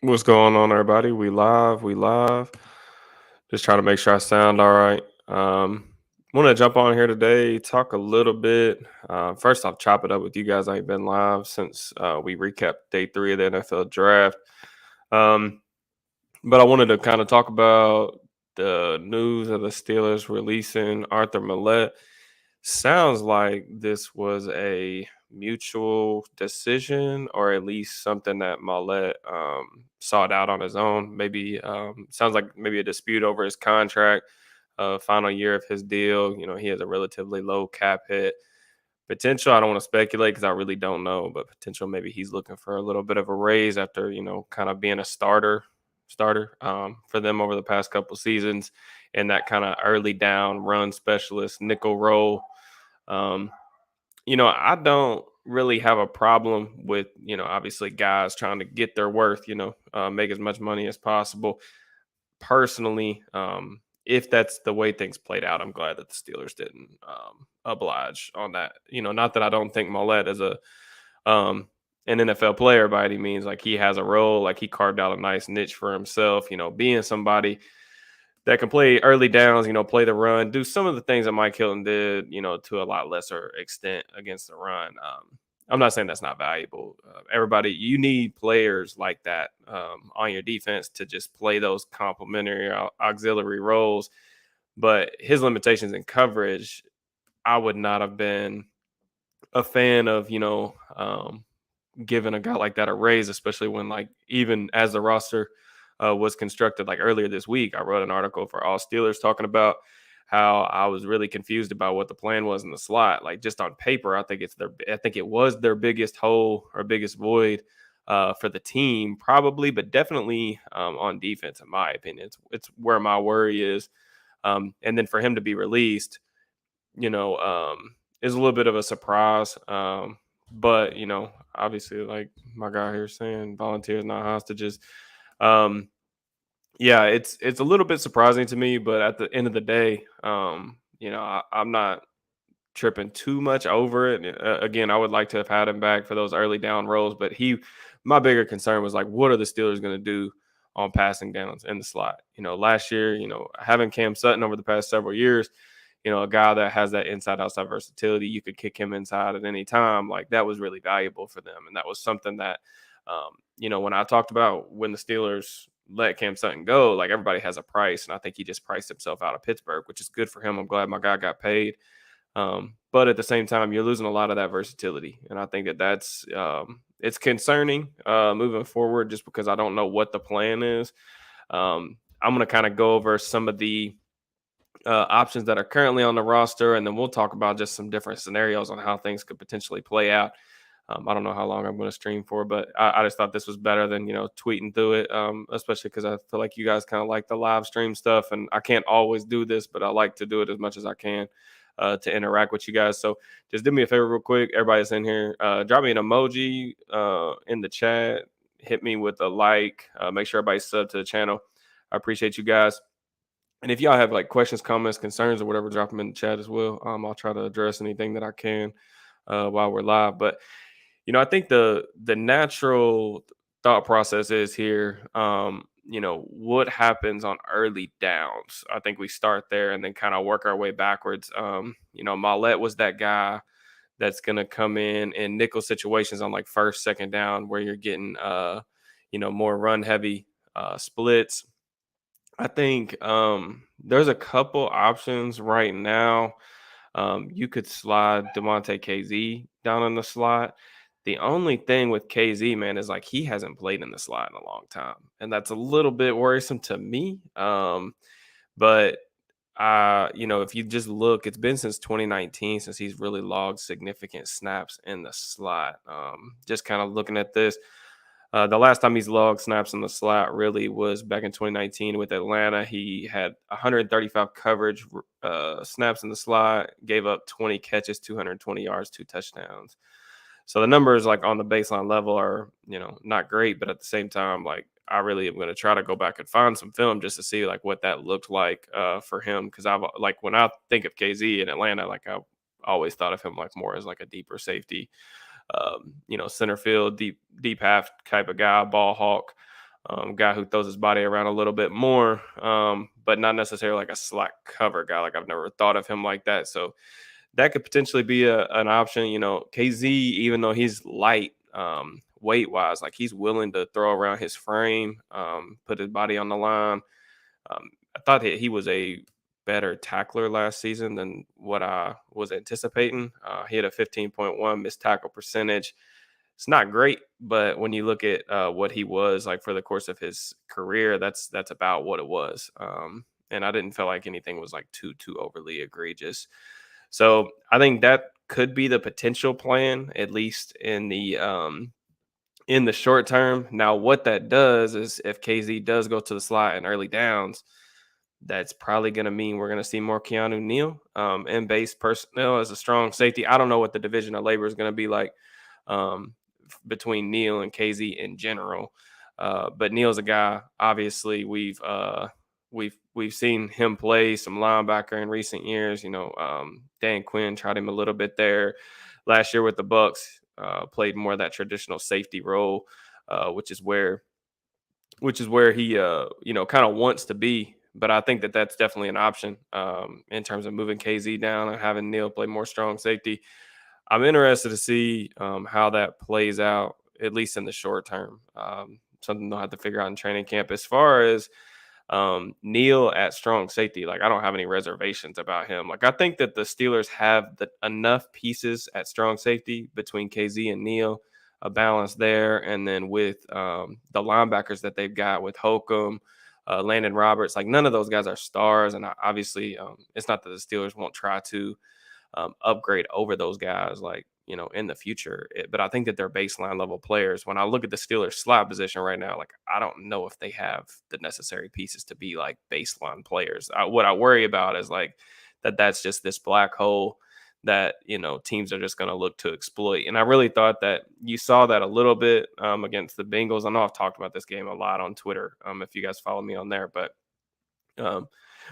What's going on, everybody? We live. We live. Just trying to make sure I sound all right. Want to jump on here today, talk a little bit. First off, chop it up with you guys. I ain't been live since we recapped day 3 of the NFL draft. Um, but I wanted to kind of talk about the news of the Steelers releasing Arthur Maulet. Sounds like this was a mutual decision, or at least something that Maulet sought out on his own. Maybe sounds like maybe a dispute over his contract, final year of his deal. He has a relatively low cap hit. Potential, I don't want to speculate because I really don't know, but potential maybe he's looking for a little bit of a raise after kind of being a starter for them over the past couple seasons in that kind of early down run specialist nickel role. um, I don't really have a problem with, obviously guys trying to get their worth, make as much money as possible. Personally, if that's the way things played out, I'm glad that the Steelers didn't oblige on that. Not that I don't think Mollett is an NFL player by any means. Like, he has a role, like he carved out a nice niche for himself, being somebody that can play early downs, play the run, do some of the things that Mike Hilton did, to a lot lesser extent against the run. I'm not saying that's not valuable. Everybody, you need players like that on your defense to just play those complementary auxiliary roles. But his limitations in coverage, I would not have been a fan of, giving a guy like that a raise, especially when, like, even as the roster was constructed, like earlier this week, I wrote an article for All Steelers talking about how I was really confused about what the plan was in the slot. Like, just on paper, I think it was their biggest hole or biggest void for the team, probably, but definitely on defense, in my opinion. It's where my worry is. And then for him to be released, is a little bit of a surprise. But obviously, like my guy here saying, volunteers not hostages. Um, yeah, it's a little bit surprising to me, but at the end of the day, I'm not tripping too much over it. Again, I would like to have had him back for those early down roles, but my bigger concern was, like, what are the Steelers going to do on passing downs in the slot? Last year, having Cam Sutton over the past several years, a guy that has that inside outside versatility, you could kick him inside at any time. Like, that was really valuable for them. And that was something that, when I talked about when the Steelers let Cam Sutton go, like, everybody has a price. And I think he just priced himself out of Pittsburgh, which is good for him. I'm glad my guy got paid. But at the same time, you're losing a lot of that versatility. And I think that's it's concerning moving forward, just because I don't know what the plan is. I'm going to kind of go over some of the options that are currently on the roster, and then we'll talk about just some different scenarios on how things could potentially play out. I don't know how long I'm going to stream for, but I just thought this was better than tweeting through it, especially because I feel like you guys kind of like the live stream stuff, and I can't always do this, but I like to do it as much as I can to interact with you guys. So just do me a favor real quick, everybody that's in here, drop me an emoji in the chat, hit me with a like, make sure everybody's sub to the channel. I appreciate you guys. And if y'all have, like, questions, comments, concerns, or whatever, drop them in the chat as well. I'll try to address anything that I can while we're live. But I think the natural thought process is here. What happens on early downs? I think we start there and then kind of work our way backwards. Maulet was that guy that's going to come in nickel situations on, like, first, second down, where you're getting more run heavy splits. I think there's a couple options right now. You could slide Demonte KZ down in the slot. The only thing with KZ, man, is, like, he hasn't played in the slot in a long time, and that's a little bit worrisome to me. But if you just look, it's been since 2019 since he's really logged significant snaps in the slot. Just kind of looking at this. The last time he's logged snaps in the slot really was back in 2019 with Atlanta. He had 135 coverage snaps in the slot, gave up 20 catches, 220 yards, 2 touchdowns. So the numbers, like, on the baseline level are, not great, but at the same time, like, I really am going to try to go back and find some film just to see, like, what that looked like for him. Because when I think of KZ in Atlanta, like, I always thought of him, like, more as, like, a deeper safety, center field, deep half type of guy, ball hawk. guy who throws his body around a little bit more, but not necessarily like a slot cover guy. Like I've never thought of him like that. So that could potentially be an option. KZ, even though he's light weight wise, like he's willing to throw around his frame, put his body on the line. I thought he was a better tackler last season than what I was anticipating. He had a 15.1 missed tackle percentage. It's not great, but when you look at what he was like for the course of his career, that's about what it was. And I didn't feel like anything was like too overly egregious. So I think that could be the potential plan, at least in the short term. Now, what that does is if KZ does go to the slot in early downs, that's probably going to mean we're going to see more Keanu Neal and base personnel as a strong safety. I don't know what the division of labor is going to be like between Neal and KZ in general, but Neal's a guy. Obviously, we've seen him play some linebacker in recent years. Dan Quinn tried him a little bit there last year with the Bucks. Played more of that traditional safety role, which is where he kind of wants to be. But I think that that's definitely an option in terms of moving KZ down and having Neal play more strong safety. I'm interested to see how that plays out, at least in the short term. Something they'll have to figure out in training camp. As far as Neal at strong safety, like I don't have any reservations about him. Like I think that the Steelers have enough pieces at strong safety between KZ and Neal, a balance there, and then with the linebackers that they've got with Holcomb, Landon Roberts, like none of those guys are stars, and obviously it's not that the Steelers won't try to upgrade over those guys, like in the future. But I think that they're baseline level players. When I look at the Steelers slot position right now, like I don't know if they have the necessary pieces to be like baseline players. What I worry about is like that's just this black hole that teams are just going to look to exploit. And I really thought that you saw that a little bit against the Bengals. I know I've talked about this game a lot on Twitter. If you guys follow me on there, but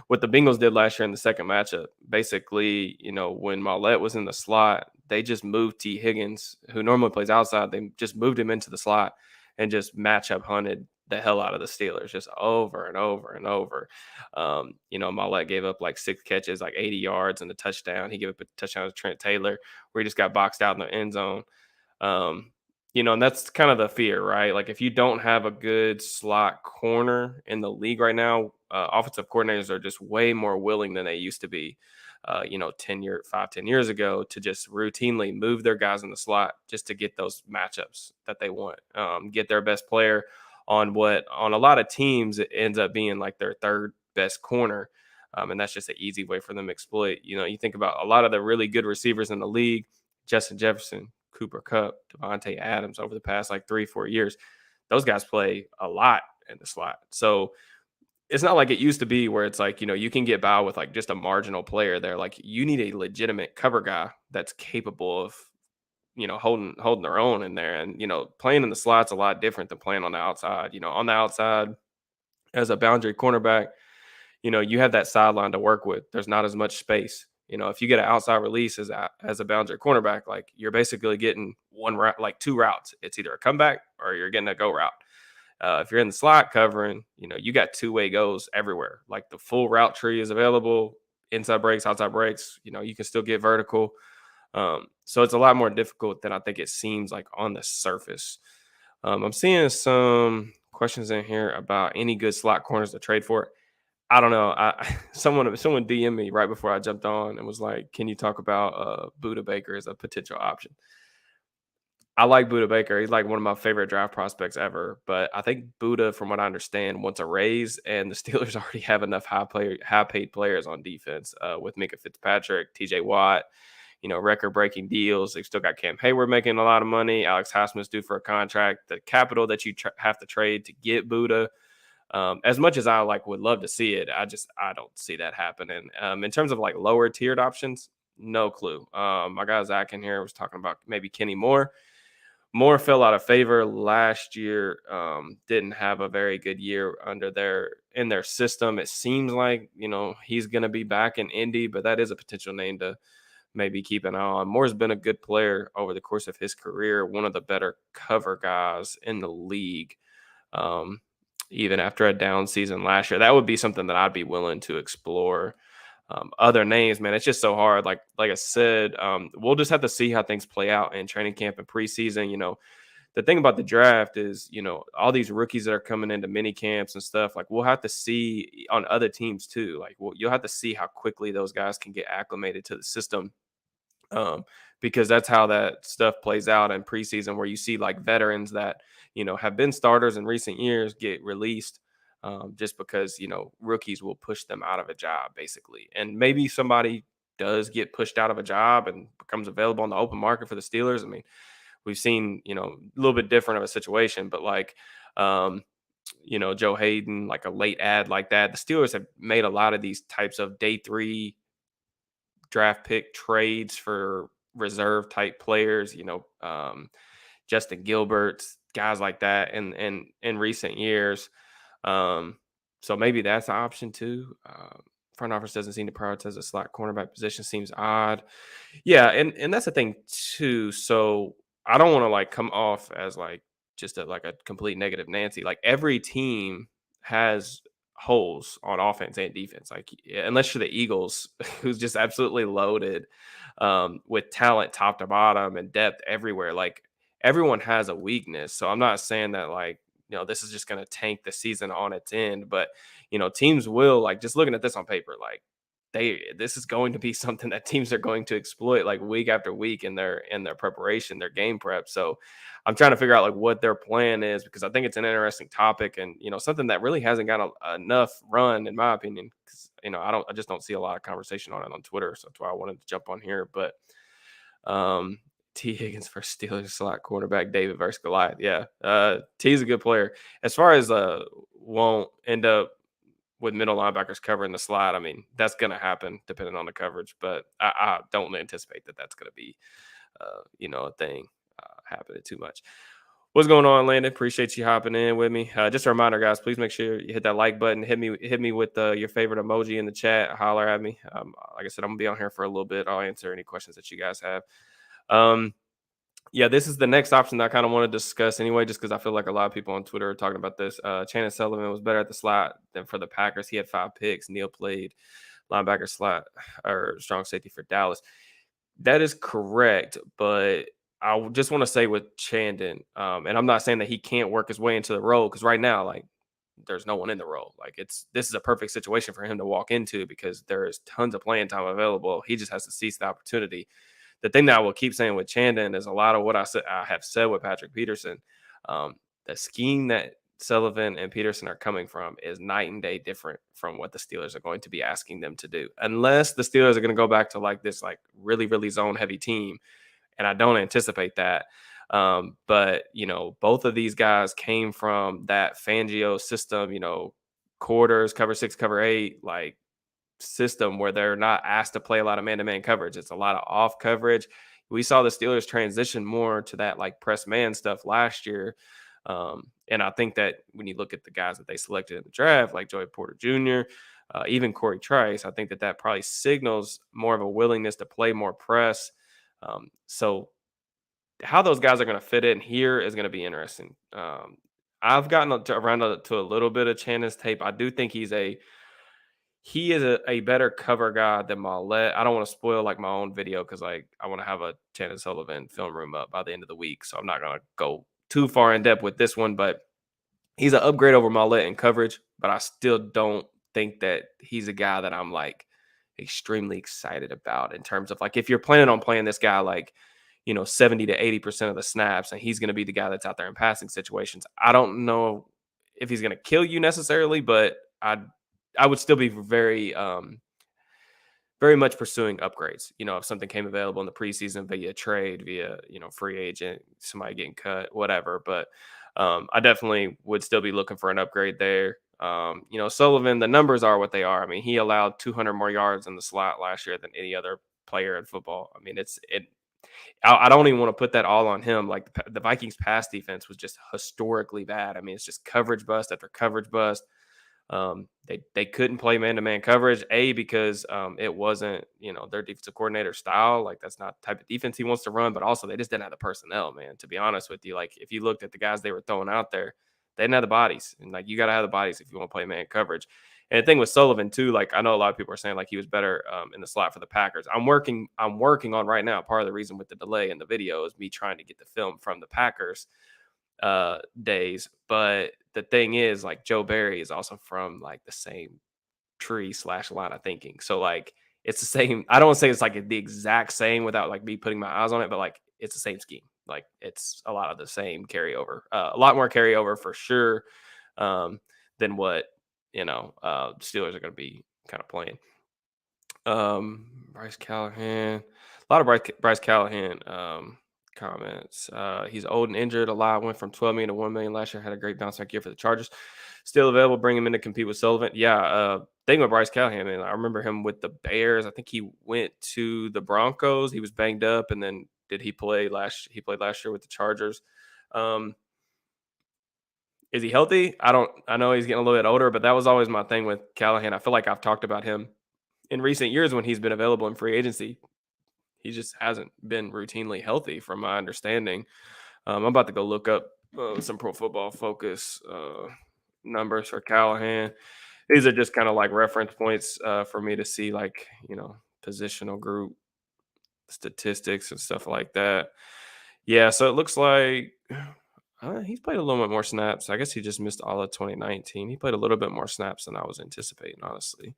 what the Bengals did last year in the second matchup, basically, when Maulet was in the slot, they just moved T. Higgins, who normally plays outside. They just moved him into the slot and just matchup hunted the hell out of the Steelers just over and over and over. Maulet gave up like 6 catches, like 80 yards and a touchdown. He gave up a touchdown to Trent Taylor where he just got boxed out in the end zone. And that's kind of the fear, right? Like if you don't have a good slot corner in the league right now, offensive coordinators are just way more willing than they used to be, 10 years ago to just routinely move their guys in the slot just to get those matchups that they want, get their best player on what on a lot of teams, it ends up being like their third best corner. And that's just an easy way for them to exploit. You think about a lot of the really good receivers in the league, Justin Jefferson, Cooper Kupp, Devontae Adams over the past like 3-4 years. Those guys play a lot in the slot. So it's not like it used to be where it's like, you can get by with like just a marginal player there. Like you need a legitimate cover guy that's capable of, holding their own in there. And, playing in the slot's a lot different than playing on the outside. On the outside as a boundary cornerback, you have that sideline to work with. There's not as much space. If you get an outside release as a boundary cornerback, like you're basically getting one route, like 2 routes. It's either a comeback or you're getting a go route. If you're in the slot covering, you got 2-way goes everywhere. Like the full route tree is available, inside breaks, outside breaks. You can still get vertical. So it's a lot more difficult than I think it seems like on the surface. I'm seeing some questions in here about any good slot corners to trade for. I don't know. Someone DM'd me right before I jumped on and was like, "Can you talk about Budda Baker as a potential option?" I like Budda Baker. He's like one of my favorite draft prospects ever. But I think Budda, from what I understand, wants a raise, and the Steelers already have enough high paid players on defense with Minka Fitzpatrick, T.J. Watt. Record-breaking deals. They've still got Cam Hayward making a lot of money. Alex Highsmith's due for a contract. The capital that you have to trade to get Budda. As much as I would love to see it, I don't see that happening. In terms of like lower tiered options, no clue. My guy Zach in here was talking about maybe Kenny Moore. Moore fell out of favor last year. Didn't have a very good year in their system. It seems like he's going to be back in Indy, but that is a potential name to maybe keep an eye on. Moore's been a good player over the course of his career, one of the better cover guys in the league. even after a down season last year. That would be something that I'd be willing to explore. Other names, man, it's just so hard. Like I said, we'll just have to see how things play out in training camp and preseason. The thing about the draft is, all these rookies that are coming into mini camps and stuff, like we'll have to see on other teams too. Like, you'll have to see how quickly those guys can get acclimated to the system. Because that's how that stuff plays out in preseason, where you see like veterans that, have been starters in recent years get released, just because, rookies will push them out of a job basically. And maybe somebody does get pushed out of a job and becomes available on the open market for the Steelers. I mean, we've seen, a little bit different of a situation, but like, Joe Hayden, like a late ad like that. The Steelers have made a lot of these types of day 3 draft pick trades for reserve type players, Justin Gilbert, guys like that in recent years. So maybe that's an option too. Front office doesn't seem to prioritize the slot cornerback position. Seems odd. Yeah, and that's the thing too. So I don't want to like come off as like just like a complete negative Nancy. Like every team has holes on offense and defense. Like unless you're the Eagles, who's just absolutely loaded with talent top to bottom and depth everywhere. Like everyone has a weakness. So I'm not saying that like this is just going to tank the season on its end, but teams will, like, just looking at this on paper, like this is going to be something that teams are going to exploit like week after week in their preparation, their game prep. So I'm trying to figure out like what their plan is, because I think it's an interesting topic and something that really hasn't got enough run in my opinion, because I just don't see a lot of conversation on it on Twitter. So that's why I wanted to jump on here. But T. Higgins versus Steelers slot quarterback, David versus Goliath. Yeah, T's a good player. As far as won't end up with middle linebackers covering the slot, I mean, that's going to happen depending on the coverage, but I don't anticipate that that's going to be, a thing happening too much. What's going on, Landon? Appreciate you hopping in with me. Just a reminder, guys, please make sure you hit that like button. Hit me with your favorite emoji in the chat. Holler at me. Like I said, I'm going to be on here for a little bit. I'll answer any questions that you guys have. Yeah, this is the next option that I kind of want to discuss anyway, just because I feel like a lot of people on Twitter are talking about this. Chandon Sullivan was better at the slot than for the Packers. He had 5 picks. Neil played linebacker slot or strong safety for Dallas. That is correct, but I just want to say with Chandon, and I'm not saying that he can't work his way into the role, because right now, like, there's no one in the role. Like, this is a perfect situation for him to walk into because there is tons of playing time available. He just has to seize the opportunity. The thing that I will keep saying with Chandon is a lot of what I have said with Patrick Peterson. The scheme that Sullivan and Peterson are coming from is night and day different from what the Steelers are going to be asking them to do, unless the Steelers are going to go back to like this, like really, really zone heavy team. And I don't anticipate that. But, both of these guys came from that Fangio system, quarters, cover 6, cover 8, like system where they're not asked to play a lot of man-to-man coverage. It's a lot of off coverage. We saw the Steelers transition more to that like press man stuff last year. And I think that when you look at the guys that they selected in the draft, like Joey Porter Jr., even Corey Trice, I think that probably signals more of a willingness to play more press. So how those guys are going to fit in here is going to be interesting. I've gotten around to a little bit of Chandon's tape. I do think he is a better cover guy than Maulet. I don't want to spoil like my own video because like I want to have a Chandon Sullivan film room up by the end of the week. So I'm not going to go too far in depth with this one, but he's an upgrade over Maulet in coverage, but I still don't think that he's a guy that I'm like extremely excited about in terms of like, if you're planning on playing this guy like, 70 to 80% of the snaps, and he's going to be the guy that's out there in passing situations. I don't know if he's going to kill you necessarily, but I would still be very, very much pursuing upgrades. If something came available in the preseason via trade, via, free agent, somebody getting cut, whatever. But I definitely would still be looking for an upgrade there. Sullivan, the numbers are what they are. I mean, he allowed 200 more yards in the slot last year than any other player in football. I mean, I don't even want to put that all on him. Like the Vikings pass defense was just historically bad. I mean, it's just coverage bust after coverage bust. They couldn't play man-to-man coverage, because it wasn't, their defensive coordinator style. Like that's not the type of defense he wants to run, but also they just didn't have the personnel, man, to be honest with you. Like if you looked at the guys they were throwing out there, they didn't have the bodies, and like you got to have the bodies if you want to play man coverage. And the thing with Sullivan too, like I know a lot of people are saying like he was better in the slot for the Packers. I'm working on right now. Part of the reason with the delay in the video is me trying to get the film from the Packers days. But the thing is, like Joe Barry is also from like the same tree slash line of thinking. So like it's the same. I don't want to say it's like the exact same without like me putting my eyes on it, but like it's the same scheme. Like it's a lot of the same carryover, a lot more carryover for sure than what Steelers are going to be kind of playing. Bryce Callahan, a lot of Bryce Callahan comments. He's old and injured a lot. Went from 12 million to 1 million last year. Had a great bounce back year for the Chargers. Still available. Bring him in to compete with Sullivan. Yeah. Thing with Bryce Callahan, man, I remember him with the Bears. I think he went to the Broncos. He was banged up, and then he played last year with the Chargers. Is he healthy? I know he's getting a little bit older, but that was always my thing with Callahan. I feel like I've talked about him in recent years when he's been available in free agency. He just hasn't been routinely healthy from my understanding. I'm about to go look up some Pro Football Focus numbers for Callahan. These are just kind of like reference points for me to see like, positional group statistics and stuff like that. Yeah, so it looks like he's played a little bit more snaps. I guess he just missed all of 2019. He played a little bit more snaps than I was anticipating, honestly.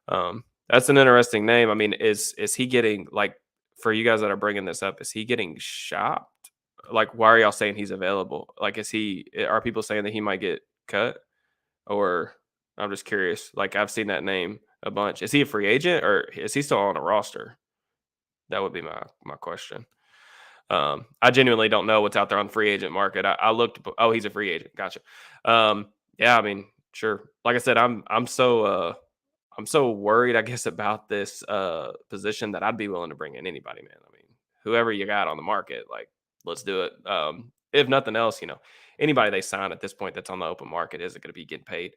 That's an interesting name. I mean, is he getting like for you guys that are bringing this up? Is he getting shopped? Like, why are y'all saying he's available? Like, are people saying that he might get cut? Or I'm just curious. Like, I've seen that name a bunch. Is he a free agent or is he still on a roster? That would be my question. I genuinely don't know what's out there on the free agent market. I looked. Oh, he's a free agent. Gotcha. Yeah, I mean, sure. Like I said, I'm so worried, I guess, about this position that I'd be willing to bring in anybody, man. I mean, whoever you got on the market, like, let's do it. If nothing else, anybody they sign at this point that's on the open market isn't going to be getting paid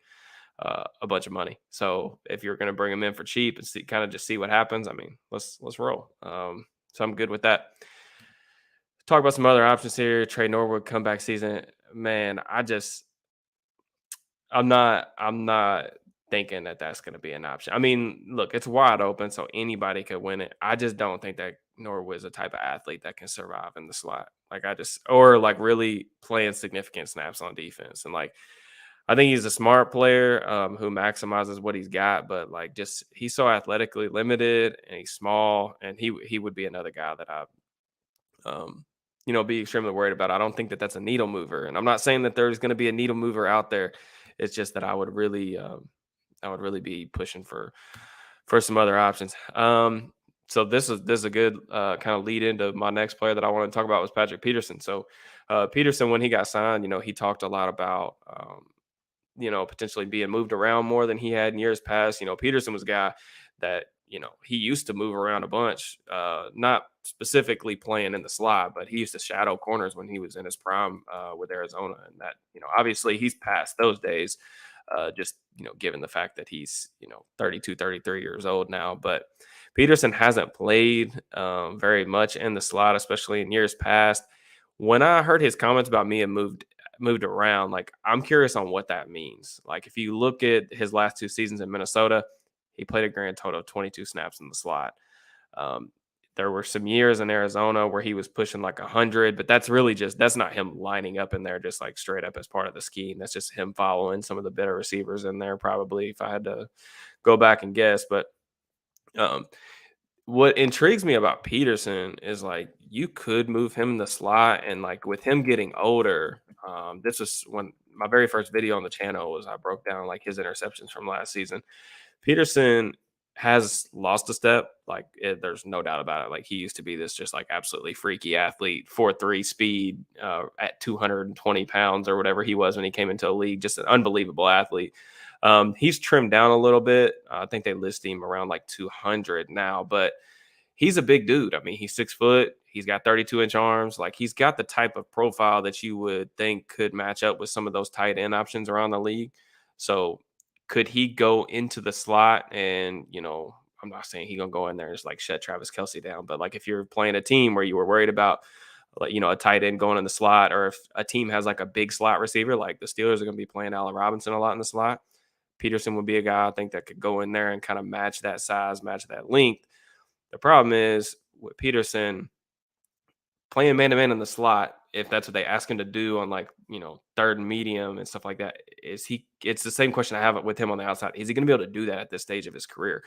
a bunch of money. So if you're going to bring them in for cheap and kind of just see what happens, I mean, let's roll. So I'm good with that. Talk about some other options here. Trey Norwood comeback season, man. I'm not thinking that that's going to be an option. I mean, look, it's wide open, so anybody could win it. I just don't think that Norwood is the type of athlete that can survive in the slot. Or like really playing significant snaps on defense. And like, I think he's a smart player who maximizes what he's got, but like just he's so athletically limited and he's small, and he would be another guy that I be extremely worried about. I don't think that that's a needle mover, and I'm not saying that there's going to be a needle mover out there. It's just that I would really be pushing for some other options. So this is a good kind of lead into my next player that I want to talk about was Patrick Peterson. So Peterson, when he got signed, he talked a lot about potentially being moved around more than he had in years past. Peterson was a guy that he used to move around a bunch, not specifically playing in the slot, but he used to shadow corners when he was in his prime with Arizona. And that, obviously he's past those days, just, given the fact that he's, 32, 33 years old now. But Peterson hasn't played very much in the slot, especially in years past. When I heard his comments about me and moved around, like, I'm curious on what that means. Like, if you look at his last 2 seasons in Minnesota, he played a grand total of 22 snaps in the slot. There were some years in Arizona where he was pushing like 100, but that's not him lining up in there just like straight up as part of the scheme. That's just him following some of the better receivers in there, probably, if I had to go back and guess. But what intrigues me about Peterson is like you could move him in the slot, and like with him getting older, this was when my very first video on the channel was I broke down like his interceptions from last season. Peterson has lost a step. Like there's no doubt about it. Like he used to be this just like absolutely freaky athlete, 4.3 speed at 220 pounds or whatever he was when he came into the league. Just an unbelievable athlete. He's trimmed down a little bit. I think they list him around like 200 now, but he's a big dude. I mean, he's 6 foot. He's got 32-inch arms. Like he's got the type of profile that you would think could match up with some of those tight end options around the league. So could he go into the slot and, I'm not saying he's going to go in there and just like shut Travis Kelce down, but like if you're playing a team where you were worried about like, a tight end going in the slot, or if a team has like a big slot receiver, like the Steelers are going to be playing Allen Robinson a lot in the slot. Peterson would be a guy I think that could go in there and kind of match that size, match that length. The problem is with Peterson playing man to man in the slot, if that's what they ask him to do on like, third and medium and stuff like that, it's the same question I have with him on the outside. Is he going to be able to do that at this stage of his career?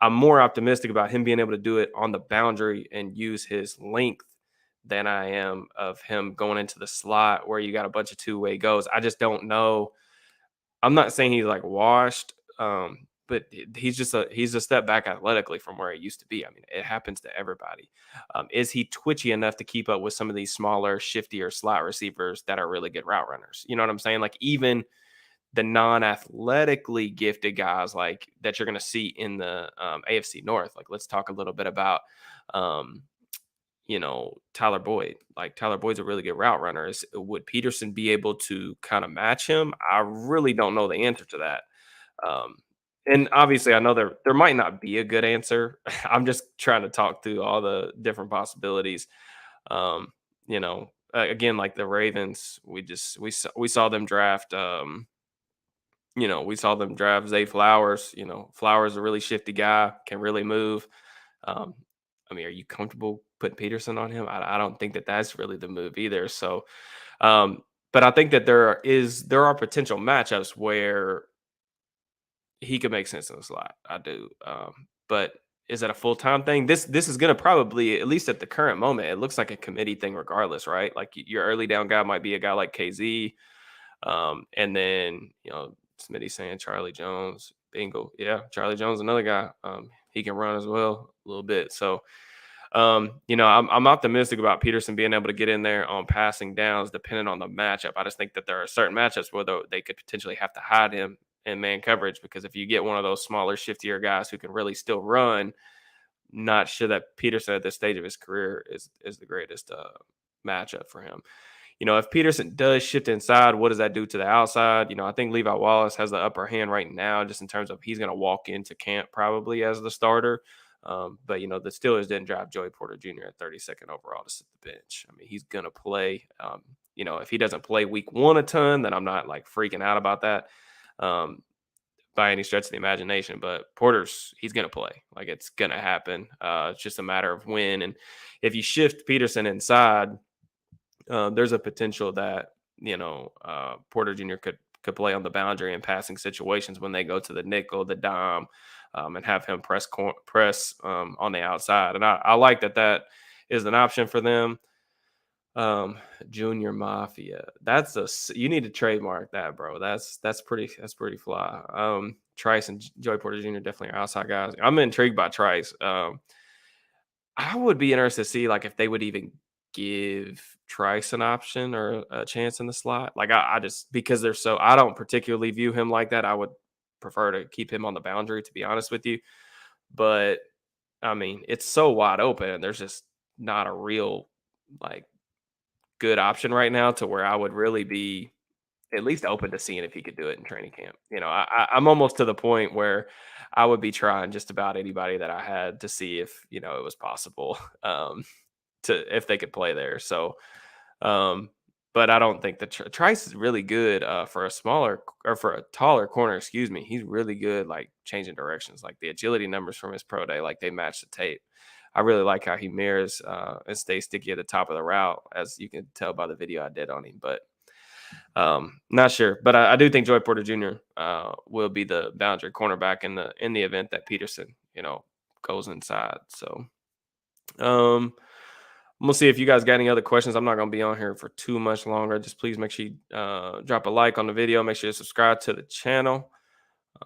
I'm more optimistic about him being able to do it on the boundary and use his length than I am of him going into the slot where you got a bunch of two-way goes. I just don't know. I'm not saying he's like washed, but he's a step back athletically from where he used to be. I mean, it happens to everybody. Is he twitchy enough to keep up with some of these smaller, shiftier slot receivers that are really good route runners? You know what I'm saying? Like even the non-athletically gifted guys like that you're going to see in the AFC North. Like let's talk a little bit about um, Tyler Boyd. Like Tyler Boyd's a really good route runner. Would Peterson be able to kind of match him? I really don't know the answer to that. Um, and obviously, I know there might not be a good answer. I'm just trying to talk through all the different possibilities. Again, like the Ravens, we saw them draft. We saw them draft Zay Flowers. Flowers is a really shifty guy, can really move. Um, I mean, are you comfortable putting Peterson on him? I don't think that that's really the move either. So, but I think that there are potential matchups where he could make sense in the slot. I do. But is that a full time thing? This is going to probably, at least at the current moment, it looks like a committee thing regardless, right? Like your early down guy might be a guy like KZ. And then, Smitty saying Charlie Jones, bingo. Yeah, Charlie Jones, another guy. He can run as well a little bit. So, I'm optimistic about Peterson being able to get in there on passing downs, depending on the matchup. I just think that there are certain matchups where they could potentially have to hide him in man coverage because if you get one of those smaller, shiftier guys who can really still run, not sure that Peterson at this stage of his career is the greatest matchup for him. If Peterson does shift inside, what does that do to the outside? I think Levi Wallace has the upper hand right now, just in terms of he's going to walk into camp probably as the starter. But the Steelers didn't draft Joey Porter Jr. at 32nd overall to sit the bench. I mean, he's going to play. If he doesn't play week one a ton, then I'm not like freaking out about that by any stretch of the imagination. But he's going to play. Like it's going to happen. It's just a matter of when. And if you shift Peterson inside, there's a potential that Porter Jr. could play on the boundary in passing situations when they go to the nickel, the dime, and have him press on the outside. And I like that is an option for them. Junior Mafia. You need to trademark that, bro. That's pretty fly. Trice and Joey Porter Jr. definitely are outside guys. I'm intrigued by Trice. I would be interested to see like if they would even give Trice an option or a chance in the slot. Like I just because I don't particularly view him like that. I would prefer to keep him on the boundary, to be honest with you. But I mean, it's so wide open and there's just not a real like good option right now to where I would really be at least open to seeing if he could do it in training camp. I'm almost to the point where I would be trying just about anybody that I had to see if, it was possible if they could play there. So, but I don't think that Trice is really good for a smaller or for a taller corner. Excuse me. He's really good, like changing directions, like the agility numbers from his pro day, like they match the tape. I really like how he mirrors and stays sticky at the top of the route, as you can tell by the video I did on him. But not sure. But I do think Joey Porter Jr. Will be the boundary cornerback in the event that Peterson, goes inside. So, we'll see if you guys got any other questions. I'm not going to be on here for too much longer. Just please make sure you drop a like on the video. Make sure you subscribe to the channel.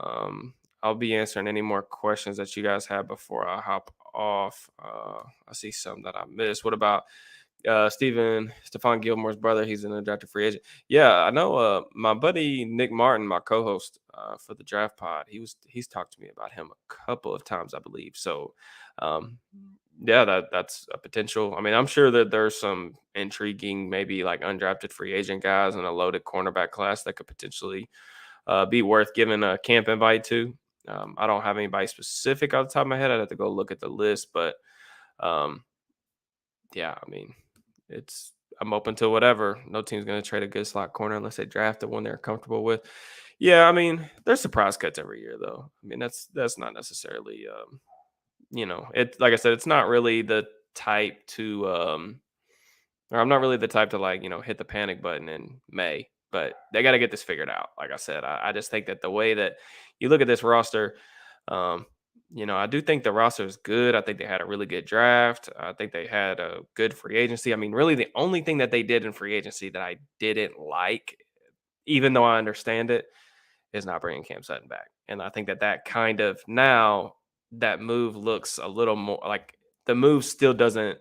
I'll be answering any more questions that you guys have before I hop off. I see some that I missed. What about Stefan Gilmore's brother? He's an undrafted free agent. Yeah, I know my buddy Nick Martin, my co-host for the draft pod, he's talked to me about him a couple of times, I believe. So yeah, that's a potential. I mean, I'm sure that there's some intriguing, maybe like undrafted free agent guys in a loaded cornerback class that could potentially be worth giving a camp invite to. I don't have anybody specific off the top of my head. I'd have to go look at the list, but yeah, I mean, I'm open to whatever. No team's going to trade a good slot corner unless they draft the one they're comfortable with. Yeah, I mean, there's surprise cuts every year, though. I mean, that's not necessarily, it. Like I said, it's not really the type to, or I'm not really the type to like, hit the panic button in May. But they got to get this figured out. Like I said, I just think that the way that you look at this roster, um, I do think the roster is good. I think they had a really good draft. I think they had a good free agency. I mean, really, the only thing that they did in free agency that I didn't like, even though I understand it, is not bringing Cam Sutton back. And I think that kind of now that move looks a little more like the move still doesn't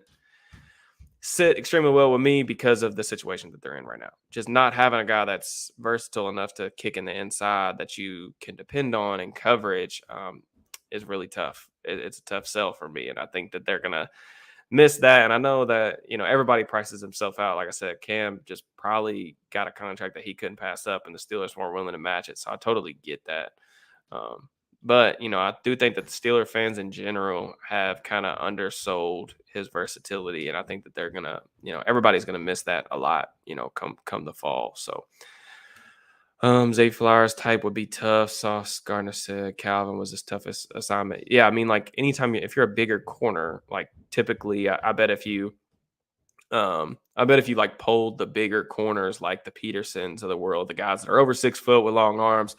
sit extremely well with me because of the situation that they're in right now. Just not having a guy that's versatile enough to kick in the inside that you can depend on in coverage is really tough. It's a tough sell for me. And I think that they're going to miss that. And I know that, everybody prices himself out. Like I said, Cam just probably got a contract that he couldn't pass up, and the Steelers weren't willing to match it. So I totally get that. Um, but, I do think that the Steeler fans in general have kind of undersold his versatility. And I think that they're going to, everybody's going to miss that a lot, come the fall. So, Zay Flowers type would be tough. Sauce Gardner said Calvin was his toughest assignment. Yeah, I mean, like anytime if you're a bigger corner, like typically, I bet if you, like polled the bigger corners like the Petersons of the world, the guys that are over 6 foot with long arms,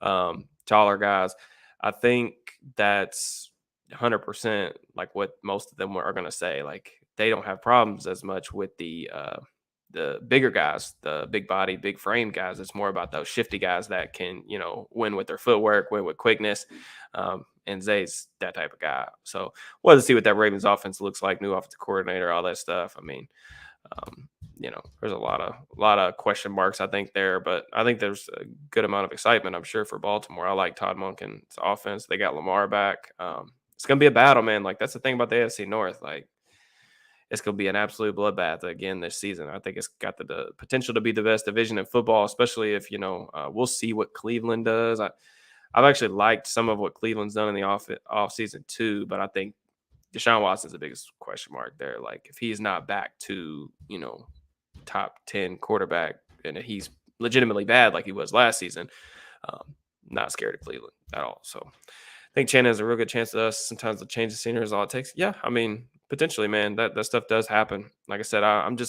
taller guys, I think that's 100% like what most of them are going to say. Like they don't have problems as much with the bigger guys, the big body, big frame guys. It's more about those shifty guys that can, win with their footwork, win with quickness. And Zay's that type of guy. So we'll have to see what that Ravens offense looks like, new offensive coordinator, all that stuff. I mean, there's a lot of question marks, I think, there, but I think there's a good amount of excitement, I'm sure, for Baltimore. I like Todd Monken's offense. They got Lamar back. It's going to be a battle, man. Like, that's the thing about the AFC North. Like, it's going to be an absolute bloodbath again this season. I think it's got the potential to be the best division in football, especially if, we'll see what Cleveland does. I've actually liked some of what Cleveland's done in the off season too, but I think Deshaun Watson's the biggest question mark there. Like if he's not back to, top 10 quarterback and he's legitimately bad like he was last season, not scared of Cleveland at all. So I think Chan has a real good chance to us. Sometimes the change of scenery is all it takes. Yeah, I mean, potentially, man, that stuff does happen. Like I said, I'm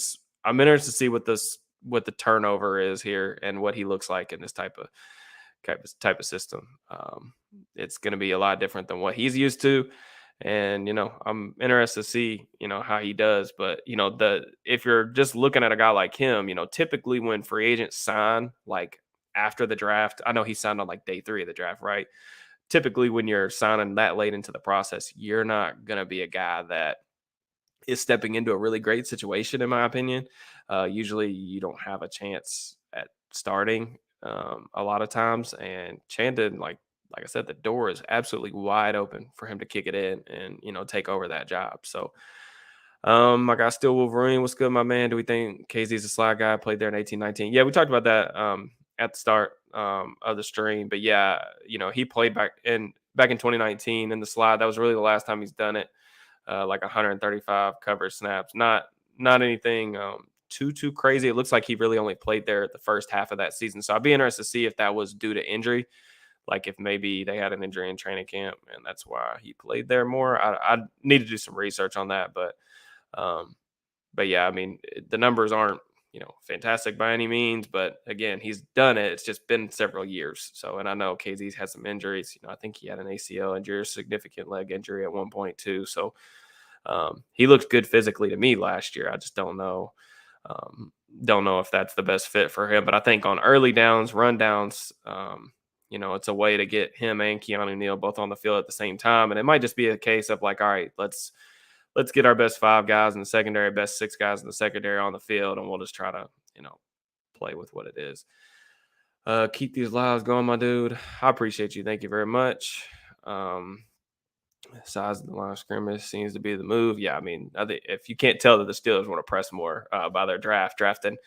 interested to see what the turnover is here and what he looks like in this type of system. It's going to be a lot different than what he's used to. And, I'm interested to see, how he does. But, if you're just looking at a guy like him, typically when free agents sign, like after the draft, I know he signed on like day 3 of the draft, right? Typically when you're signing that late into the process, you're not going to be a guy that is stepping into a really great situation, in my opinion. Usually you don't have a chance at starting a lot of times. And Chandon, like I said, the door is absolutely wide open for him to kick it in and, take over that job. So my guy Still Wolverine, what's good, my man? Do we think KZ's a slot guy? Played there in 1819. Yeah, we talked about that at the start of the stream. But yeah, he played back in 2019 in the slot. That was really the last time he's done it. Like 135 coverage snaps. Not anything too crazy. It looks like he really only played there the first half of that season. So I'd be interested to see if that was due to injury. Like if maybe they had an injury in training camp and that's why he played there more. I need to do some research on that. But yeah, I mean, the numbers aren't, fantastic by any means, but again, he's done it. It's just been several years. So, and I know KZ's had some injuries. I think he had an ACL injury, a significant leg injury at one point too. So he looked good physically to me last year. I just don't know if that's the best fit for him. But I think on early downs, run downs, it's a way to get him and Keanu Neal both on the field at the same time. And it might just be a case of like, all right, let's get our best 5 guys in the secondary, best 6 guys in the secondary on the field, and we'll just try to, play with what it is. Keep these lives going, my dude. I appreciate you. Thank you very much. Size of the line of scrimmage seems to be the move. Yeah, I mean, if you can't tell that the Steelers want to press more by their drafting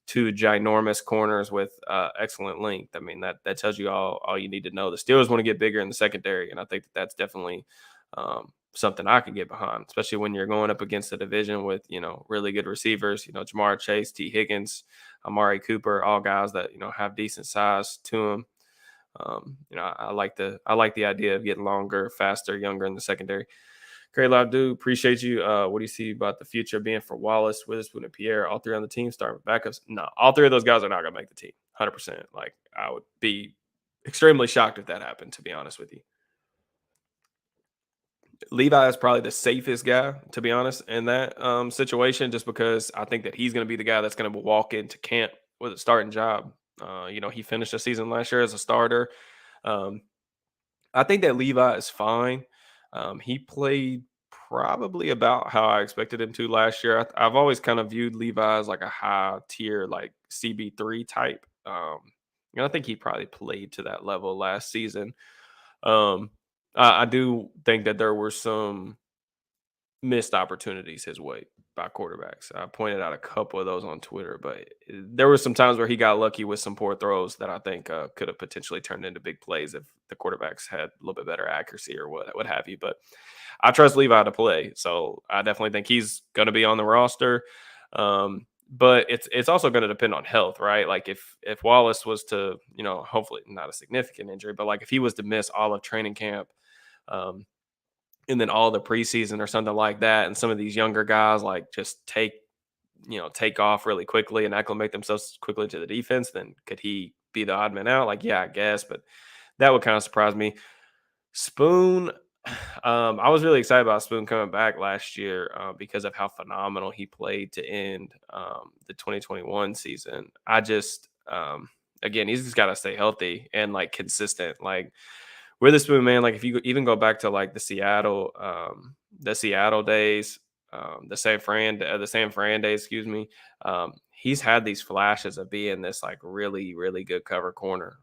2 ginormous corners with excellent length. I mean, that tells you all you need to know. The Steelers want to get bigger in the secondary, and I think that's definitely something I could get behind, especially when you're going up against a division with, really good receivers, Jamar Chase, T. Higgins, Amari Cooper, all guys that, have decent size to them. I like the idea of getting longer, faster, younger in the secondary. Great live dude. Appreciate you. What do you see about the future being for Wallace, Witherspoon, and Pierre? All three on the team, starting with backups. No, all three of those guys are not gonna make the team. 100%. Like, I would be extremely shocked if that happened, to be honest with you. Levi is probably the safest guy, to be honest, in that situation, just because I think that he's going to be the guy that's going to walk into camp with a starting job. He finished the season last year as a starter. Um, I think that Levi is fine. He played probably about how I expected him to last year. I've always kind of viewed Levi as like a high tier, like CB3 type. I think he probably played to that level last season. Um, I do think that there were some missed opportunities his way by quarterbacks. I pointed out a couple of those on Twitter, but there were some times where he got lucky with some poor throws that I think could have potentially turned into big plays if the quarterbacks had a little bit better accuracy or what have you. But I trust Levi to play, so I definitely think he's going to be on the roster. But it's also going to depend on health, right? Like if Wallace was to, hopefully not a significant injury, but like if he was to miss all of training camp, um, and then all the preseason or something like that, and some of these younger guys like just take off really quickly and acclimate themselves quickly to the defense, then could he be the odd man out? Like, yeah, I guess, but that would kind of surprise me. Spoon, I was really excited about Spoon coming back last year because of how phenomenal he played to end the 2021 season. I just, again, he's just got to stay healthy and like consistent. Like, Witherspoon, man, like if you even go back to like the Seattle days, the San Fran days, excuse me. He's had these flashes of being this like really, really good cover corner.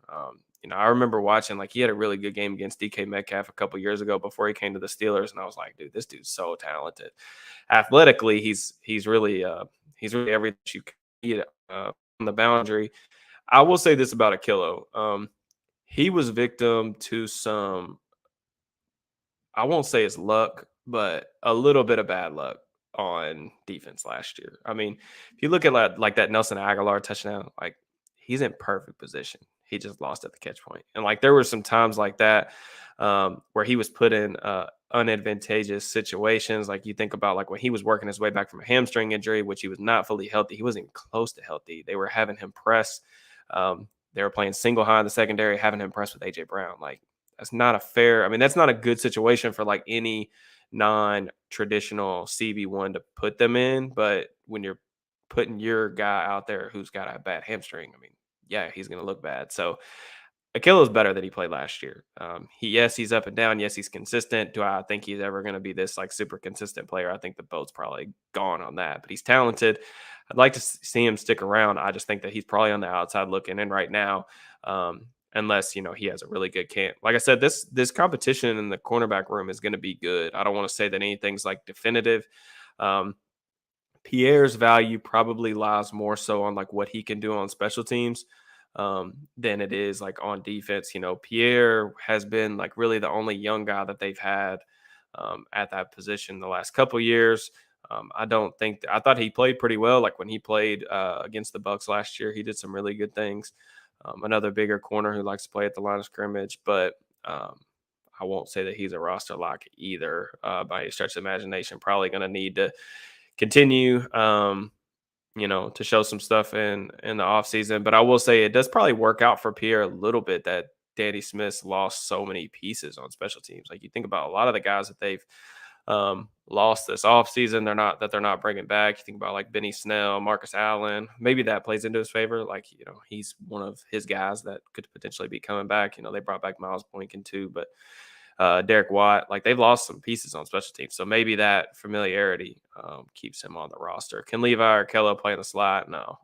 I remember watching, like, he had a really good game against DK Metcalf a couple years ago before he came to the Steelers, and I was like, dude, this dude's so talented. Athletically, he's really everything you can need on the boundary. I will say this about Akilo. He was victim to some, I won't say it's luck, but a little bit of bad luck on defense last year. I mean, if you look at like that Nelson Aguilar touchdown, like, he's in perfect position. He just lost at the catch point. And like there were some times like that where he was put in unadvantageous situations. Like you think about like when he was working his way back from a hamstring injury, which he was not fully healthy. He wasn't even close to healthy. They were having him press. They were playing single high in the secondary, having him press with AJ Brown. Like, that's not a fair. I mean, that's not a good situation for like any non-traditional CB1 to put them in. But when you're putting your guy out there who's got a bad hamstring, I mean, yeah, he's going to look bad. So Akilo's better than he played last year. He's up and down. Yes, he's consistent. Do I think he's ever going to be this like super consistent player? I think the boat's probably gone on that. But he's talented. I'd like to see him stick around. I just think that he's probably on the outside looking in right now, unless he has a really good camp. Like I said, this competition in the cornerback room is going to be good. I don't want to say that anything's like definitive. Pierre's value probably lies more so on like what he can do on special teams than it is like on defense. Pierre has been like really the only young guy that they've had at that position the last couple years. I thought he played pretty well. Like when he played against the Bucks last year, he did some really good things. Another bigger corner who likes to play at the line of scrimmage, but I won't say that he's a roster lock either by any stretch of imagination. Probably going to need to continue, to show some stuff in the offseason. But I will say it does probably work out for Pierre a little bit that Danny Smith's lost so many pieces on special teams. Like you think about a lot of the guys that they've lost this offseason, they're not bringing back. You think about like Benny Snell, Marcus Allen. Maybe that plays into his favor. Like, he's one of his guys that could potentially be coming back. They brought back Miles Boykin too, but Derek Watt, like they've lost some pieces on special teams. So maybe that familiarity keeps him on the roster. Can Levi or Kello play in the slot? No,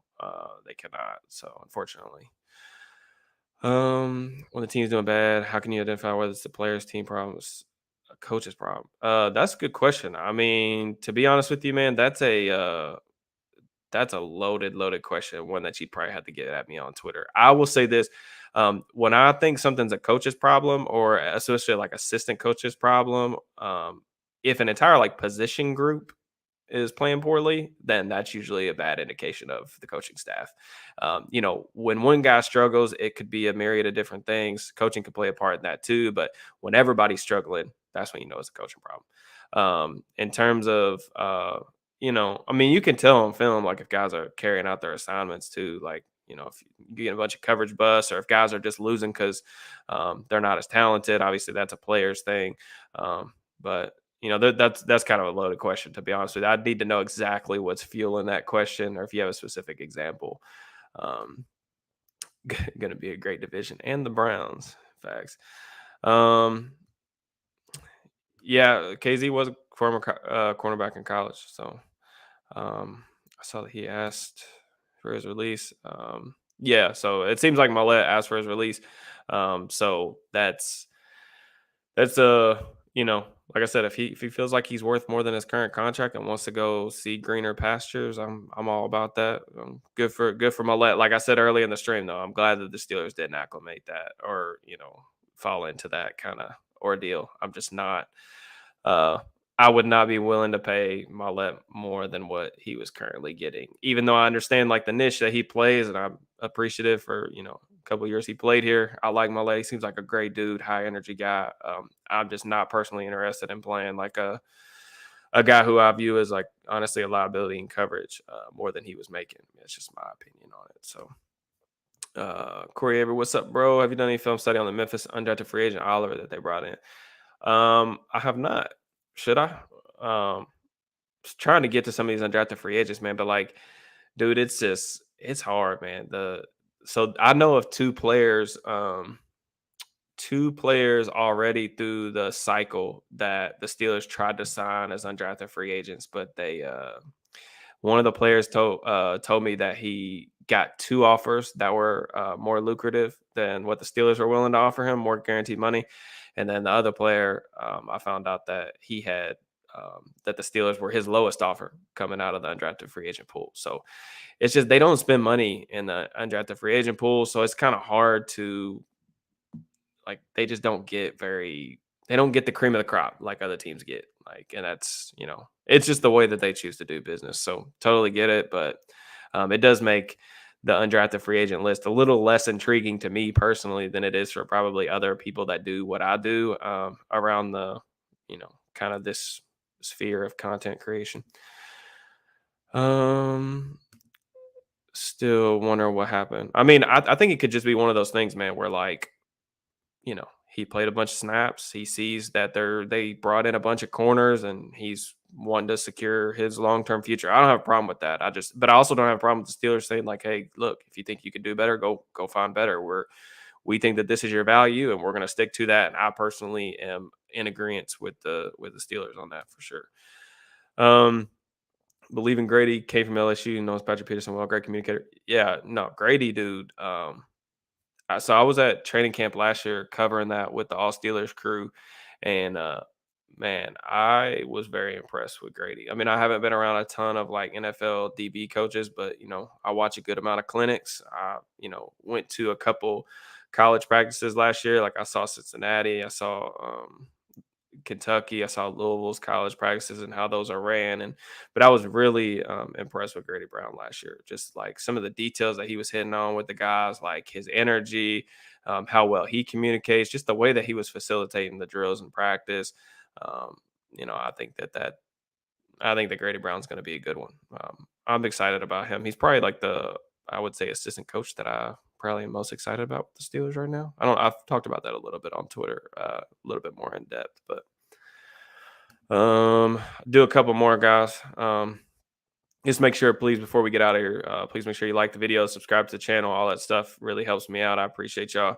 they cannot. So unfortunately. When the team's doing bad, how can you identify whether it's the player's team problems, a coach's problem? That's a good question. I mean, to be honest with you, man, that's a loaded question. One that you probably have to get at me on Twitter. I will say this. When I think something's a coach's problem or especially like assistant coach's problem, if an entire like position group is playing poorly, then that's usually a bad indication of the coaching staff. When one guy struggles, it could be a myriad of different things. Coaching could play a part in that too, but when everybody's struggling, that's when you know it's a coaching problem. In terms of, I mean, you can tell on film, like if guys are carrying out their assignments too, like, if you get a bunch of coverage busts or if guys are just losing because they're not as talented, obviously that's a player's thing. But that's kind of a loaded question, to be honest with you. I'd need to know exactly what's fueling that question, or if you have a specific example. Um, going to be a great division, and the Browns. Facts. Yeah, KZ was a former cornerback in college, so I saw that he asked for his release. Yeah, so it seems like Maulet asked for his release. So that's like I said, if he feels like he's worth more than his current contract and wants to go see greener pastures, I'm all about that. Good for Maulet. Like I said early in the stream, though, I'm glad that the Steelers didn't acclimate that or fall into that kind of ordeal. I'm just not. Uh, I would not be willing to pay Maulet more than what he was currently getting, even though I understand like the niche that he plays, and I'm appreciative for a couple of years he played here. I like Maulet; he seems like a great dude, high energy guy. I'm just not personally interested in playing like a guy who I view as like honestly a liability in coverage more than he was making. It's just my opinion on it. So. Corey Avery, what's up, bro? Have you done any film study on the Memphis undrafted free agent Oliver that they brought in? I have not. Should I? Was trying to get to some of these undrafted free agents, man, but like, dude, it's hard, man. So I know of two players already through the cycle that the Steelers tried to sign as undrafted free agents, but they one of the players told me that he got two offers that were more lucrative than what the Steelers were willing to offer him, more guaranteed money. And then the other player, I found out that he had that the Steelers were his lowest offer coming out of the undrafted free agent pool. So it's just they don't spend money in the undrafted free agent pool, so it's kind of hard to like they don't get the cream of the crop like other teams get. Like, and that's it's just the way that they choose to do business. So totally get it, but it does make the undrafted free agent list a little less intriguing to me personally than it is for probably other people that do what I do around the kind of this sphere of content creation. Still wonder what happened. I mean, I think it could just be one of those things, man, where like he played a bunch of snaps. He sees that they brought in a bunch of corners, and he's wanting to secure his long-term future. I don't have a problem with that. But I also don't have a problem with the Steelers saying like, "Hey, look, if you think you could do better, go find better. We think that this is your value, and we're going to stick to that." And I personally am in agreement with the Steelers on that for sure. Believing Grady came from LSU, knows Patrick Peterson well, great communicator. Yeah, no, Grady, dude. So I was at training camp last year covering that with the All Steelers crew, and man, I was very impressed with Grady. I mean, I haven't been around a ton of like NFL DB coaches, but I watch a good amount of clinics. I went to a couple college practices last year. Like I saw Cincinnati, I saw Kentucky, I saw Louisville's college practices and how those are ran, but I was really impressed with Grady Brown last year. Just like some of the details that he was hitting on with the guys, like his energy, how well he communicates, just the way that he was facilitating the drills in practice. I think that Grady Brown's going to be a good one. I'm excited about him. He's probably like I would say, assistant coach that I probably am most excited about with the Steelers right now. I've talked about that a little bit on Twitter, a little bit more in depth, but do a couple more, guys. Just make sure, please, before we get out of here, please make sure you like the video, subscribe to the channel. All that stuff really helps me out. I appreciate y'all.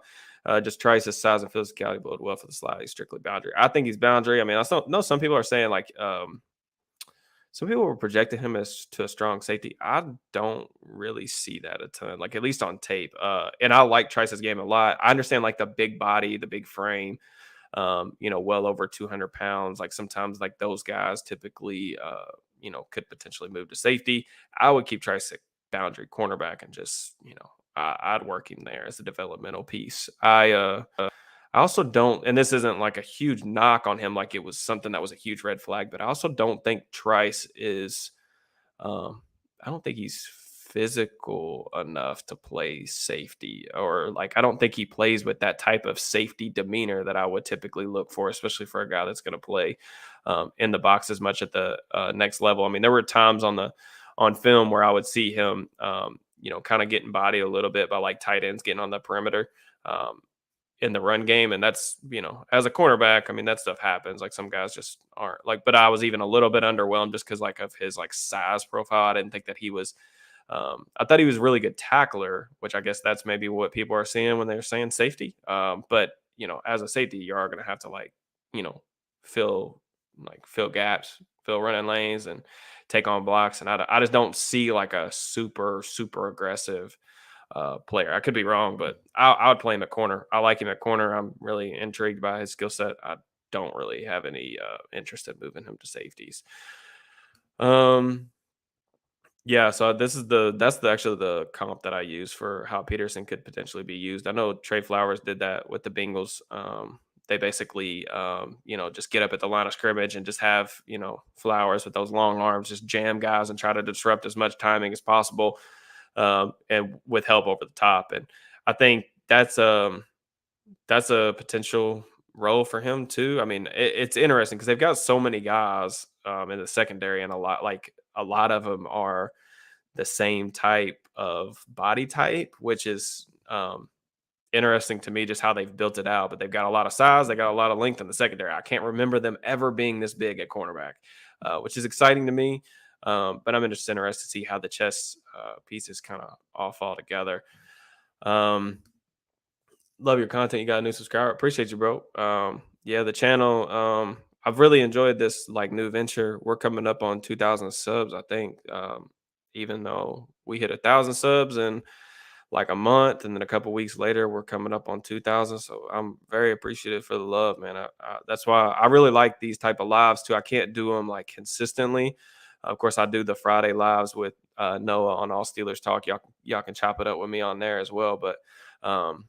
Just tries his size and physicality bode well for the slide. He's strictly boundary. I think he's boundary. I mean, I know some people are saying like some people were projecting him as to a strong safety. I don't really see that a ton, like at least on tape. And I like Trice's game a lot. I understand like the big body, the big frame, well over 200 pounds. Like sometimes like those guys typically, could potentially move to safety. I would keep Trice at boundary cornerback and just, I'd work him there as a developmental piece. I I also don't, and this isn't like a huge knock on him, like it was something that was a huge red flag, but I also don't think Trice is, um, I don't think he's physical enough to play safety, or like I don't think he plays with that type of safety demeanor that I would typically look for, especially for a guy that's going to play in the box as much at the next level. I mean, there were times on film where I would see him, kind of getting bodied a little bit by like tight ends getting on the perimeter. Um, in the run game. And that's, as a cornerback, I mean, that stuff happens. Like some guys just aren't like, but I was even a little bit underwhelmed just because like of his like size profile. I didn't think that he was, I thought he was a really good tackler, which I guess that's maybe what people are seeing when they're saying safety. But, as a safety, you are going to have to like, you know, fill fill gaps, fill running lanes and take on blocks. And I just don't see like a super, super aggressive player. I could be wrong, but I would play him at corner. I like him at corner. I'm really intrigued by his skill set. I don't really have any interest in moving him to safeties. Um, yeah, so that's actually the comp that I use for how Peterson could potentially be used. I know Trey Flowers did that with the Bengals. They basically, just get up at the line of scrimmage and just have, Flowers with those long arms, just jam guys and try to disrupt as much timing as possible, and with help over the top. And I think that's a potential role for him too. I mean, it's interesting because they've got so many guys in the secondary, and a lot of them are the same type of body type, which is interesting to me just how they've built it out. But they've got a lot of size, they got a lot of length in the secondary. I can't remember them ever being this big at cornerback, which is exciting to me. But I'm just interested to see how the chess pieces kind of all fall together. Um, Love your content. You got a new subscriber. Appreciate you, bro. Yeah, the channel. I've really enjoyed this like new venture. We're coming up on 2,000 subs, I think. Even though we hit 1,000 subs in like a month, and then a couple weeks later, we're coming up on 2,000. So I'm very appreciative for the love, man. That's why I really like these type of lives too. I can't do them like consistently. Of course, I do the Friday lives with Noah on All Steelers Talk. Y'all can chop it up with me on there as well. But um,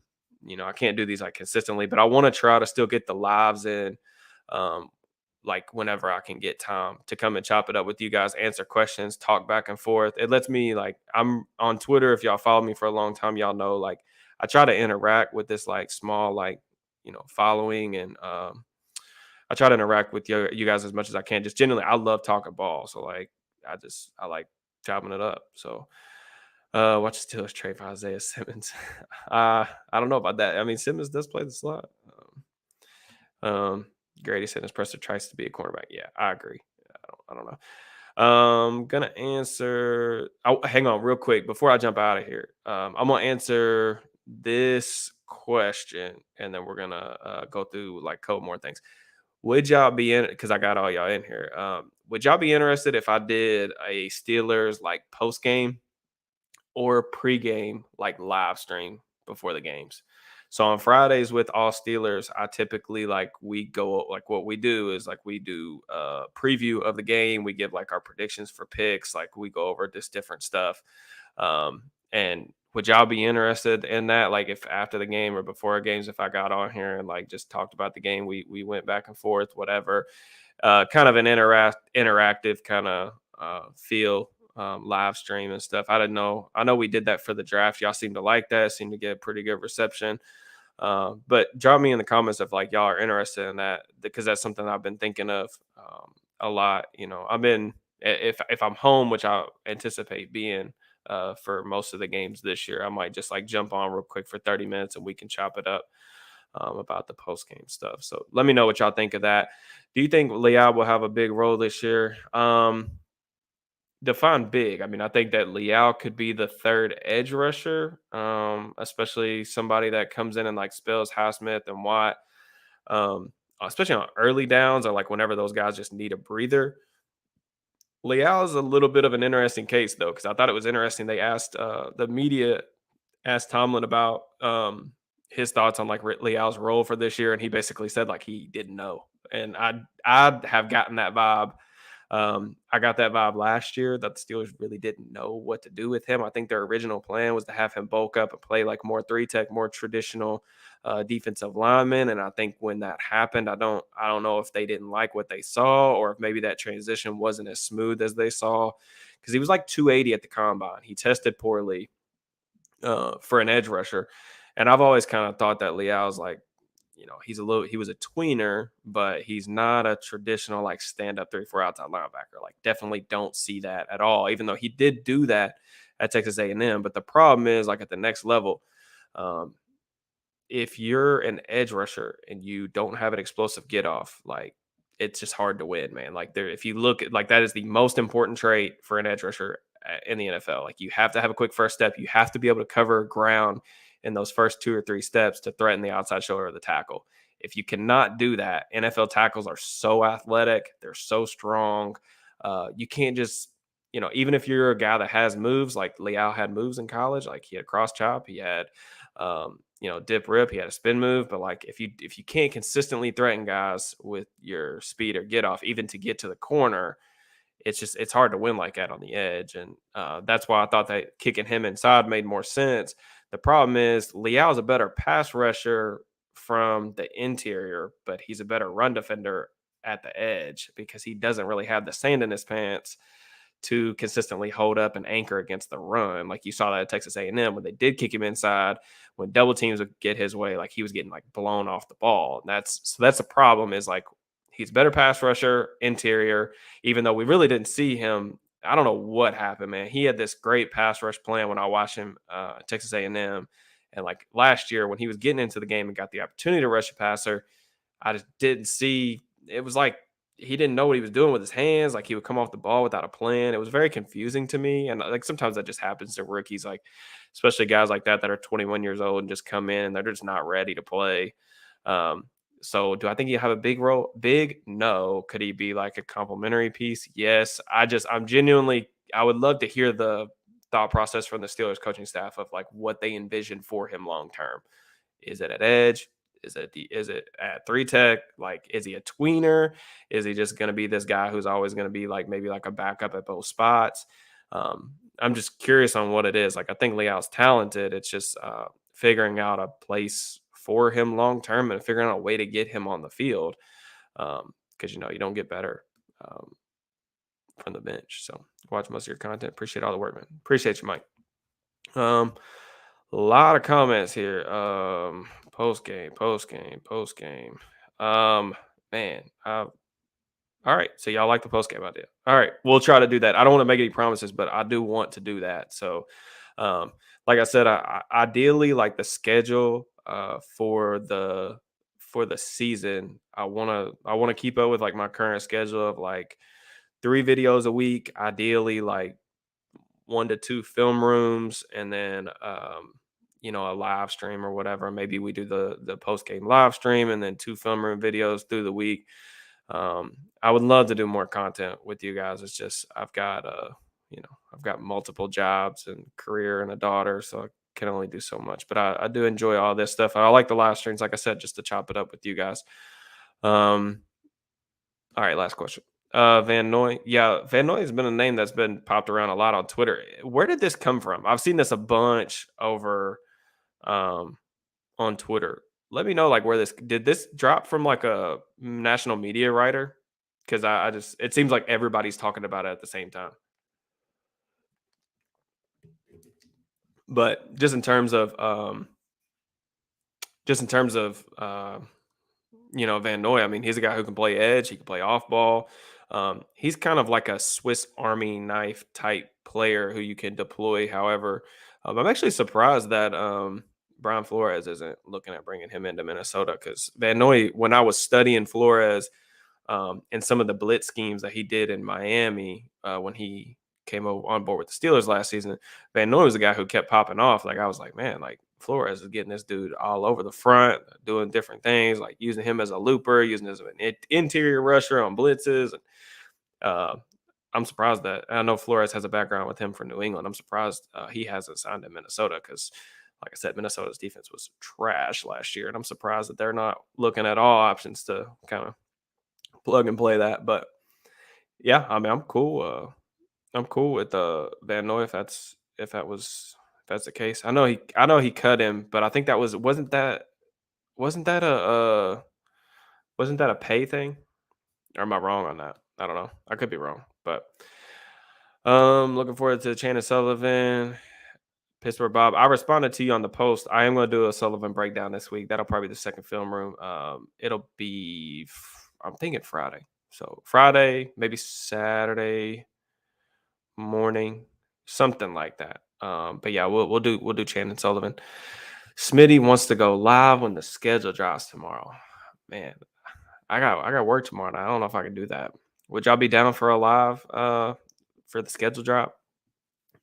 I can't do these like consistently, but I want to try to still get the lives in, um, like whenever I can get time to come and chop it up with you guys, answer questions, talk back and forth. It lets me like I'm on Twitter. If y'all follow me for a long time, y'all know like I try to interact with this like small like following, and I try to interact with you guys as much as I can. Just genuinely, I love talking ball, so like I like chopping it up. So watch the Steelers trade for Isaiah Simmons. I don't know about that. I mean, Simmons does play the slot. Grady said it's Preston Trice to be a cornerback. Yeah, I agree. I don't know. Gonna answer. Oh, hang on, real quick before I jump out of here. I'm gonna answer this question, and then we're gonna go through like a couple more things. Would y'all be in? Because I got all y'all in here. Would y'all be interested if I did a Steelers like post game or pregame like live stream before the games? So on Fridays with All Steelers, I typically like we go like what we do is like we do a preview of the game. We give like our predictions for picks. Like we go over this different stuff. And would y'all be interested in that? Like if after the game or before games, if I got on here and like just talked about the game, we went back and forth, whatever. Kind of an interactive kind of feel, live stream and stuff. I didn't know. I know we did that for the draft. Y'all seem to like that. Seem to get a pretty good reception. But drop me in the comments if like y'all are interested in that, because that's something I've been thinking of a lot. I've been if I'm home, which I anticipate being for most of the games this year, I might just like jump on real quick for 30 minutes and we can chop it up about the post game stuff. So let me know what y'all think of that. Do you think Leal will have a big role this year? Define big. I mean, I think that Leal could be the third edge rusher, especially somebody that comes in and like spells Highsmith and Watt, especially on early downs or like whenever those guys just need a breather. Leal is a little bit of an interesting case though, because I thought it was interesting. They asked the media asked Tomlin about his thoughts on like Leal's role for this year, and he basically said like he didn't know, and I have gotten that vibe I got that vibe last year that the Steelers really didn't know what to do with him. I think their original plan was to have him bulk up and play like more three tech, more traditional defensive lineman. And I think when that happened, I don't know if they didn't like what they saw or if maybe that transition wasn't as smooth as they saw because he was like 280 at the combine. He tested poorly for an edge rusher, and I've always kind of thought that Leal's like, he was a tweener, but he's not a traditional like stand up 3-4 outside linebacker. Like, definitely don't see that at all. Even though he did do that at Texas A&M, but the problem is like at the next level, um, if you're an edge rusher and you don't have an explosive get off, like it's just hard to win, man. Like there, if you look at like that is the most important trait for an edge rusher in the NFL. Like you have to have a quick first step. You have to be able to cover ground in those first 2 or 3 steps to threaten the outside shoulder of the tackle. If you cannot do that, NFL tackles are so athletic, they're so strong. You can't just, even if you're a guy that has moves, like Leal had moves in college, like he had cross chop, he had dip rip, he had a spin move, but like if you can't consistently threaten guys with your speed or get off, even to get to the corner, it's hard to win like that on the edge. And that's why I thought that kicking him inside made more sense. The problem is Leal's a better pass rusher from the interior, but he's a better run defender at the edge because he doesn't really have the sand in his pants to consistently hold up and anchor against the run. Like you saw that at Texas A&M when they did kick him inside, when double teams would get his way, like he was getting like blown off the ball. And that's a problem is like he's better pass rusher, interior, even though we really didn't see him. I don't know what happened, man. He had this great pass rush plan when I watched him at Texas A&M. And like last year when he was getting into the game and got the opportunity to rush a passer, I just didn't see. It was like he didn't know what he was doing with his hands. Like he would come off the ball without a plan. It was very confusing to me. And like sometimes that just happens to rookies, like especially guys like that are 21 years old and just come in and they're just not ready to play. So do I think he'll have a big role? Big? No. Could he be like a complimentary piece? Yes. I would love to hear the thought process from the Steelers coaching staff of like what they envision for him long term. Is it at edge? Is it at 3 tech? Like, is he a tweener? Is he just going to be this guy who's always going to be like maybe like a backup at both spots? I'm just curious on what it is. Like, I think Leal's talented. It's just figuring out a place for him long term and figuring out a way to get him on the field. Because you don't get better from the bench. So watch most of your content. Appreciate all the work, man. Appreciate you, Mike. A lot of comments here. Post game. Man. All right. So y'all like the post game idea. All right. We'll try to do that. I don't want to make any promises, but I do want to do that. So, like I said, I ideally like the schedule for the season. I want to keep up with like my current schedule of like 3 videos a week, ideally like 1 to 2 film rooms, and then a live stream or whatever. Maybe we do the post game live stream and then 2 film room videos through the week. I would love to do more content with you guys. It's just I've got multiple jobs and career and a daughter, so I can only do so much. But I do enjoy all this stuff. I like the live streams, like I said, just to chop it up with you guys. All right, last question. Van Noy. Yeah, Van Noy has been a name that's been popped around a lot on Twitter. Where did this come from? I've seen this a bunch over on Twitter. Let me know like where did this drop from like a national media writer? Because I just it seems like everybody's talking about it at the same time. But just in terms of Van Noy, I mean, he's a guy who can play edge, he can play off ball. He's kind of like a Swiss Army knife type player who you can deploy. However, I'm actually surprised that Brian Flores isn't looking at bringing him into Minnesota because Van Noy, when I was studying Flores and some of the blitz schemes that he did in Miami when he came on board with the Steelers last season, Van Noy was the guy who kept popping off. Like I was like, man, like Flores is getting this dude all over the front, doing different things, like using him as a looper, using him as an interior rusher on blitzes. And I'm surprised that I know Flores has a background with him for New England. I'm surprised he hasn't signed in Minnesota because, like I said, Minnesota's defense was trash last year, and I'm surprised that they're not looking at all options to kind of plug and play that. But Yeah, I mean, I'm cool. I'm cool with Van Noy if that's the case. I know he cut him, but I think that wasn't that wasn't that a pay thing? Or am I wrong on that? I don't know. I could be wrong, but looking forward to Chandler Sullivan, Pittsburgh Bob. I responded to you on the post. I am going to do a Sullivan breakdown this week. That'll probably be the second film room. It'll be I'm thinking Friday. So Friday, maybe Saturday morning, something like that. But yeah, we'll do Chandler Sullivan. Smitty wants to go live when the schedule drops tomorrow. Man, I got work tomorrow night. I don't know if I can do that. Would y'all be down for a live for the schedule drop?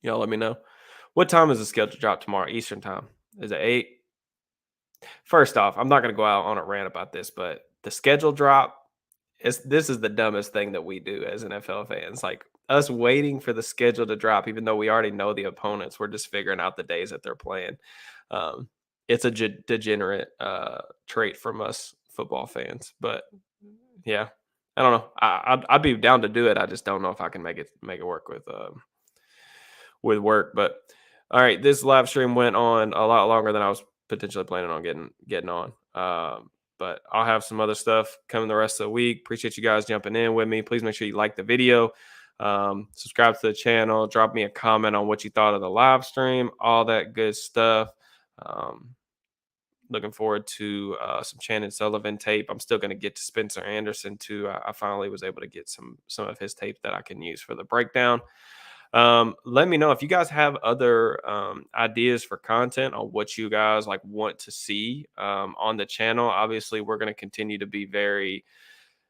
Y'all let me know. What time is the schedule drop tomorrow? Eastern time. Is it 8? First off, I'm not gonna go out on a rant about this, but the schedule drop this is the dumbest thing that we do as NFL fans. Like us waiting for the schedule to drop, even though we already know the opponents, we're just figuring out the days that they're playing. Um, it's a degenerate trait from us football fans, but yeah, I don't know. I'd be down to do it. I just don't know if I can make it work with work. But all right, this live stream went on a lot longer than I was potentially planning on getting on. But I'll have some other stuff coming the rest of the week. Appreciate you guys jumping in with me. Please make sure you like the video, subscribe to the channel, drop me a comment on what you thought of the live stream, all that good stuff. Um, Looking forward to some Shannon Sullivan tape. I'm still going to get to Spencer Anderson too. I finally was able to get some of his tape that I can use for the breakdown. Let me know if you guys have other ideas for content on what you guys like want to see on the channel. Obviously, we're going to continue to be very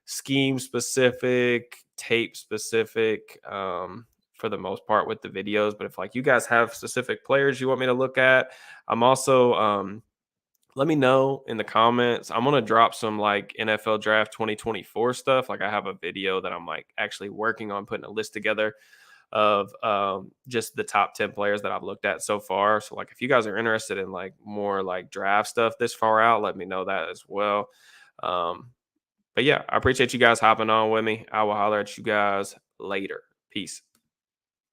scheme specific, tape specific for the most part with the videos. But if like you guys have specific players you want me to look at, I'm also let me know in the comments. I'm gonna drop some like NFL Draft 2024 stuff. Like I have a video that I'm like actually working on putting a list together of just the top 10 players that I've looked at so far. So like if you guys are interested in like more like draft stuff this far out, let me know that as well. Um, but yeah, I appreciate you guys hopping on with me. I will holler at you guys later. Peace.